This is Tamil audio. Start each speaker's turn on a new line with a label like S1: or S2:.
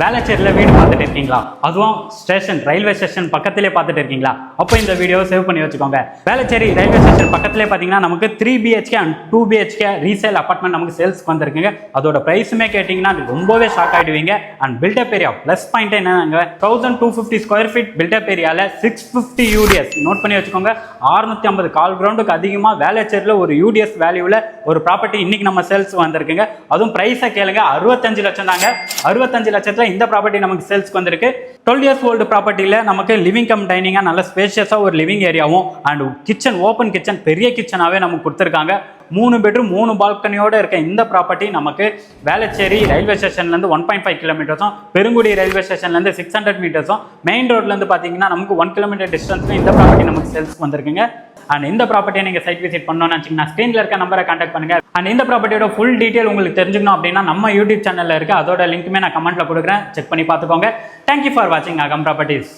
S1: வேளச்சேரியில் வீடு பார்த்துட்டு இருக்கீங்களா? அதுவும் ஸ்டேஷன் ரயில்வே ஸ்டேஷன் பக்கத்திலே பார்த்துட்டு இருக்கீங்களா? அப்போ இந்த வீடியோவை சேவ் பண்ணி வச்சுக்கோங்க. வேளச்சேரி ரயில்வே ஸ்டேஷன் பக்கத்திலே பார்த்தீங்கன்னா நமக்கு 3 BHK and 2 BHK resale apartment நமக்கு சேல்ஸ்க்கு வந்திருக்குங்க. அதோட ப்ரைஸுமே கேட்டிங்கன்னா ரொம்பவே ஷாக் ஆகிடுவீங்க. And built up area plus point என்னங்க, 1250 ஸ்கொயர் ஃபீட் பில்டப் ஏரியாவில் 650 UDS நோட் பண்ணி வச்சுக்கோங்க. 650 கால் கிரவுண்டுக்கு அதிகமாக வேளச்சேரியில் ஒரு UDS வேல்யூவில் ஒரு ப்ராப்பர்ட்டி இன்னைக்கு நம்ம சேல்ஸ் வந்திருக்குங்க. அதுவும் ப்ரைஸை கேளுங்க, 65 லட்சம் தாங்க. 65 லட்சத்தில் இந்த ப்ராப்பர்ட்டி நமக்கு சேல்ஸ்க்கு வந்திருக்கு. 12 இயர்ஸ் ஓல்டு ப்ராப்பர்ட்டியில் நமக்கு லிவிங் கம் டைனிங்காக நல்ல ஸ்பேஷியஸாக ஒரு லிவிங் ஏரியாவும் அண்ட் கிச்சன் ஓப்பன் கிச்சன் பெரிய கிச்சனாகவே நமக்கு கொடுத்துருக்காங்க. 3 பெட்ரூம் 3 பால்கனியோட இருக்க இந்த ப்ராப்பர்ட்டி நமக்கு வேளச்சேரி ரயில்வே ஸ்டேஷன்லேருந்து 1.5 கிலோமீட்டர்ஸும், பெருங்குடி ரயில்வே ஸ்டேஷன்லேருந்து 600 மீட்டர்ஸும், மெயின் ரோட்லேருந்து பார்த்தீங்கன்னா நமக்கு 1 கிலோமீட்டர் டிஸ்டன்ஸும் இந்த ப்ராப்பர்ட்டி நமக்கு சேல்ஸ்க்கு வந்திருக்குங்க. அண்ட் இந்த ப்ராப்பர்ட்டியை நீங்கள் சைட் விசிட் பண்ணணும்னு நினச்சிங்கன்னா ஸ்க்ரீனில் இருக்க நம்பரை கான்டாக்ட் பண்ணுங்க. அண்ட் இந்த ப்ராப்பர்ட்டியோட ஃபுல் டீட்டெயில் உங்களுக்கு தெரிஞ்சுக்கணும் அப்படின்னா நம்ம யூடியூப் சேனலில் இருக்க அதோட லிங்க்குமே நான் கமெண்ட்டில் கொடுக்குறேன், செக் பண்ணி பார்த்துக்கோங்க. தேங்க்யூ ஃபார் வாட்சிங் அகம் ப்ராப்பர்ட்டிஸ்.